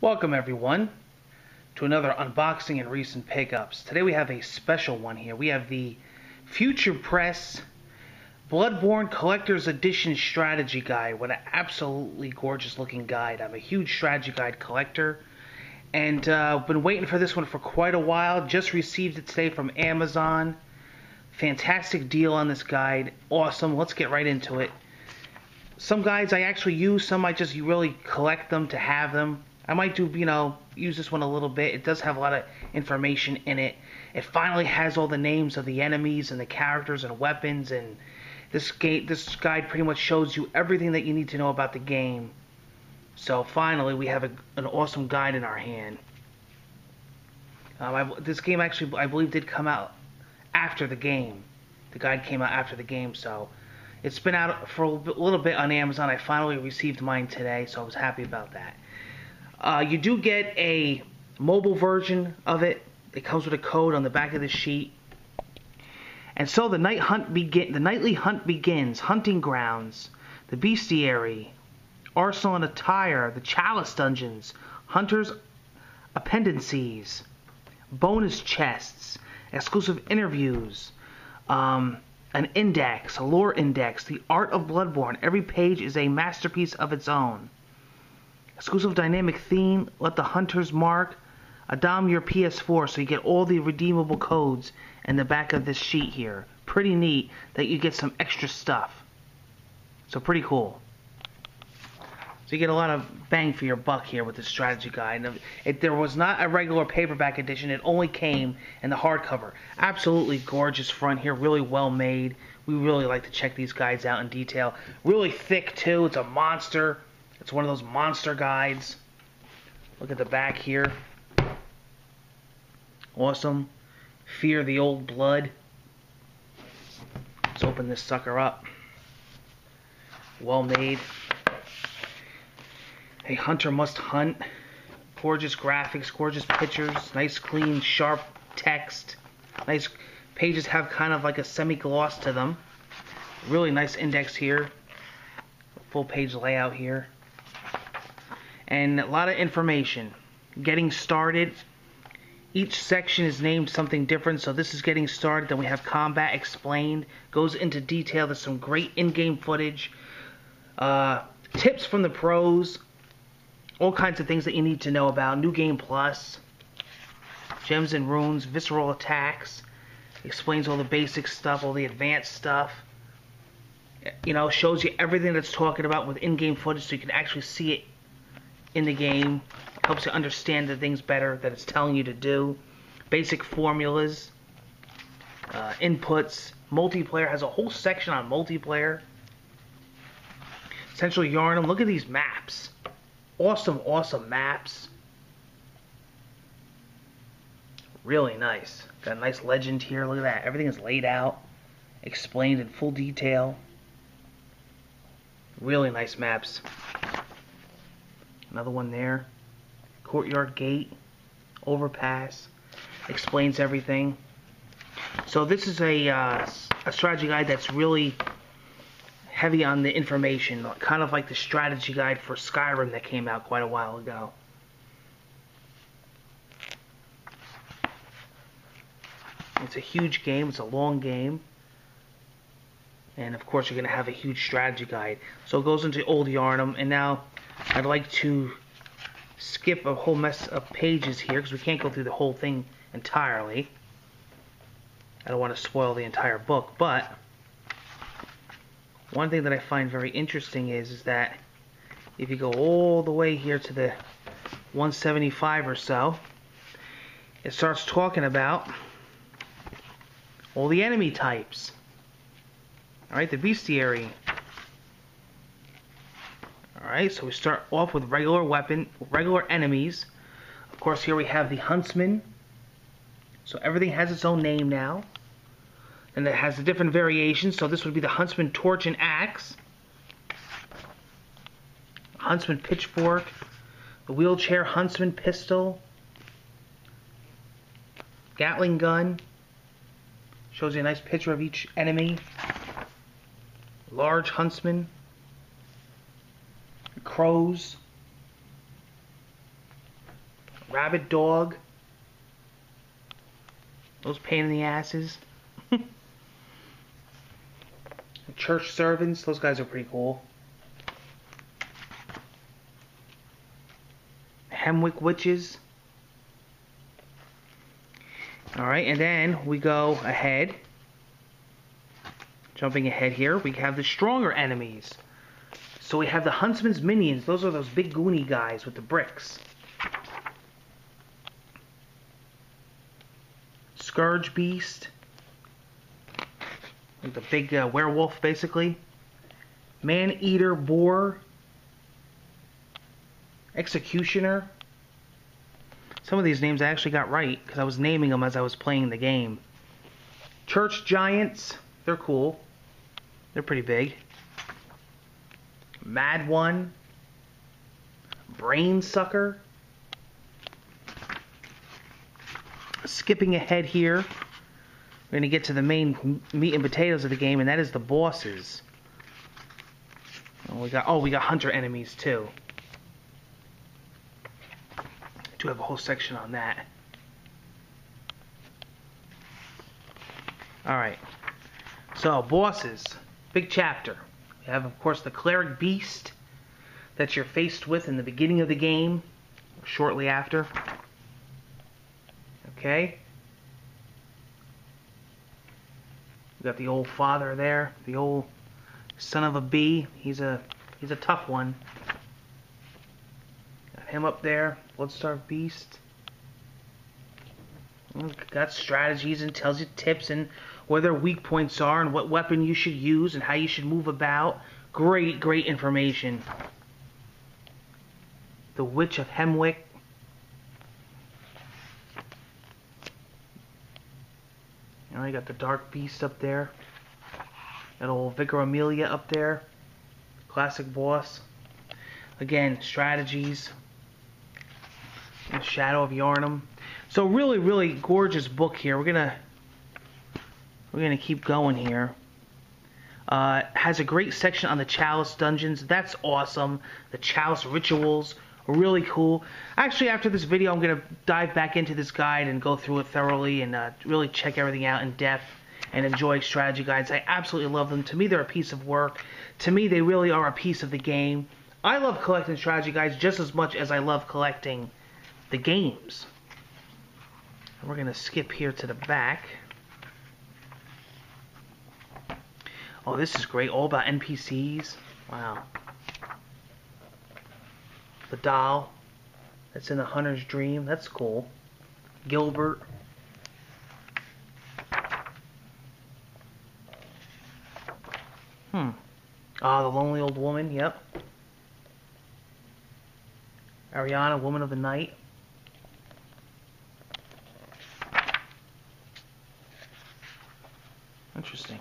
Welcome everyone to another unboxing and recent pickups. Today we have a special one here. We have the Future Press Bloodborne Collector's Edition Strategy Guide. What an absolutely gorgeous looking guide. I'm a huge strategy guide collector and I've been waiting for this one for quite a while. Just received it today from Amazon. Fantastic deal on this guide. Awesome. Let's get right into it. Some guides I actually use, some I just really collect them to have them. I might do, use this one a little bit. It does have a lot of information in it. It finally has all the names of the enemies and the characters and weapons, and this guide pretty much shows you everything that you need to know about the game. So finally, we have an awesome guide in our hand. This game actually, I believe, did come out after the game. The guide came out after the game, so it's been out for a little bit on Amazon. I finally received mine today, so I was happy about that. You do get a mobile version of it. It comes with a code on the back of the sheet. And so the nightly hunt begins. Hunting grounds, the bestiary, arsenal and attire, the chalice dungeons, hunters' appendices, bonus chests, exclusive interviews, an index, a lore index, the art of Bloodborne. Every page is a masterpiece of its own. Exclusive dynamic theme, let the hunters mark, Adam your PS4, so you get all the redeemable codes in the back of this sheet here. Pretty neat that you get some extra stuff. So pretty cool. So you get a lot of bang for your buck here with this strategy guide. There was not a regular paperback edition, it only came in the hardcover. Absolutely gorgeous front here, really well made. We really like to check these guides out in detail. Really thick too, it's a monster. It's one of those monster guides. Look at the back here. Awesome. Fear the old blood. Let's open this sucker up. Well made. A hunter must hunt. Gorgeous graphics, gorgeous pictures, nice clean sharp text. Nice pages have kind of like a semi-gloss to them. Really nice index here. Full page layout here. And a lot of information. Getting started. Each section is named something different. So this is getting started. Then we have combat explained. Goes into detail. There's some great in-game footage. Tips from the pros. All kinds of things that you need to know about. New Game Plus. Gems and runes. Visceral attacks. Explains all the basic stuff. All the advanced stuff. Shows you everything that's talking about with in-game footage so you can actually see it in the game. Helps you understand the things better that it's telling you to do. Basic formulas, inputs, multiplayer. Has a whole section on multiplayer. Central Yarnum. Look at these maps. Awesome, awesome maps. Really nice. Got a nice legend here. Look at that. Everything is laid out, explained in full detail. Really nice maps. Another one there. Courtyard gate. Overpass. Explains everything. So this is a strategy guide that's really heavy on the information. Kind of like the strategy guide for Skyrim that came out quite a while ago. It's a huge game. It's a long game. And of course you're going to have a huge strategy guide. So it goes into Old Yarnum. And now I'd like to skip a whole mess of pages here because we can't go through the whole thing entirely. I don't want to spoil the entire book, but one thing that I find very interesting is that if you go all the way here to the 175 or so, it starts talking about all the enemy types. Alright, the bestiary. Alright, so we start off with regular enemies. Of course, here we have the huntsman. So everything has its own name now. And it has the different variations. So this would be the huntsman torch and axe. Huntsman pitchfork. The wheelchair huntsman pistol. Gatling gun. Shows you a nice picture of each enemy. Large huntsman. Crows. Rabid dog. Those pain in the asses. Church servants. Those guys are pretty cool. Hemwick witches. Alright, and then we go ahead. Jumping ahead here, we have the stronger enemies. So we have the Huntsman's minions. Those are those big goony guys with the bricks. Scourge beast. Like the big werewolf, basically. Man-eater boar. Executioner. Some of these names I actually got right, because I was naming them as I was playing the game. Church giants. They're cool. They're pretty big. Mad one. Brain sucker. Skipping ahead here, we're going to get to the main meat and potatoes of the game, and that is the bosses. We got hunter enemies too. I do have a whole section on that. Alright, so bosses, big chapter. We have, of course, the cleric beast that you're faced with in the beginning of the game, shortly after. Okay. We got the old father there, the old son of a bee. He's a tough one. Got him up there, Bloodstarved beast. Got strategies and tells you tips and where their weak points are and what weapon you should use and how you should move about. Great, great information. The Witch of Hemwick. You got the Dark Beast up there. That old Vicar Amelia up there. Classic boss. Again, strategies. The Shadow of Yharnam. So really, really gorgeous book here. We're gonna keep going here. Has a great section on the Chalice dungeons. That's awesome. The Chalice rituals. Really cool. Actually, after this video, I'm going to dive back into this guide and go through it thoroughly and really check everything out in depth and enjoy strategy guides. I absolutely love them. To me, they're a piece of work. To me, they really are a piece of the game. I love collecting strategy guides just as much as I love collecting the games. And we're going to skip here to the back. Oh, this is great. All about NPCs. Wow. The doll that's in the hunter's dream. That's cool. Gilbert. Ah, the lonely old woman. Yep. Ariana, woman of the night. Interesting.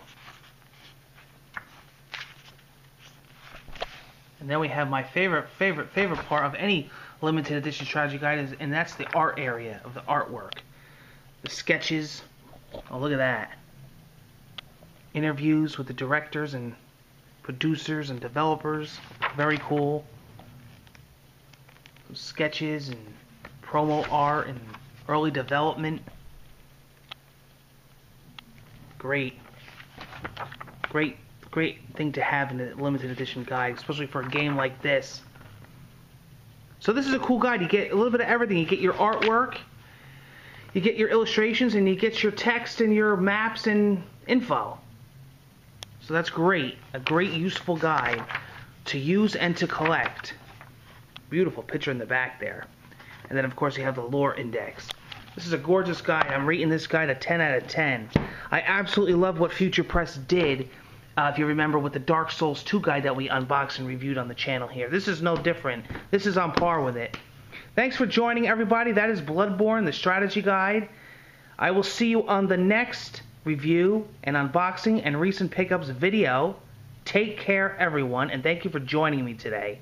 And then we have my favorite part of any limited edition strategy guide, and that's the art area of the artwork. The sketches. Oh, look at that. Interviews with the directors and producers and developers. Very cool. Some sketches and promo art and early development. Great. Great thing to have in a limited edition guide, especially for a game like this. So this is a cool guide. You get a little bit of everything. You get your artwork, you get your illustrations, and you get your text and your maps and info. So that's great. A great useful guide to use and to collect. Beautiful picture in the back there. And then of course you have the lore index. This is a gorgeous guide. I'm rating this guide a 10 out of 10. I absolutely love what Future Press did. If you remember with the Dark Souls 2 guide that we unboxed and reviewed on the channel here. This is no different. This is on par with it. Thanks for joining, everybody. That is Bloodborne, the strategy guide. I will see you on the next review and unboxing and recent pickups video. Take care, everyone, and thank you for joining me today.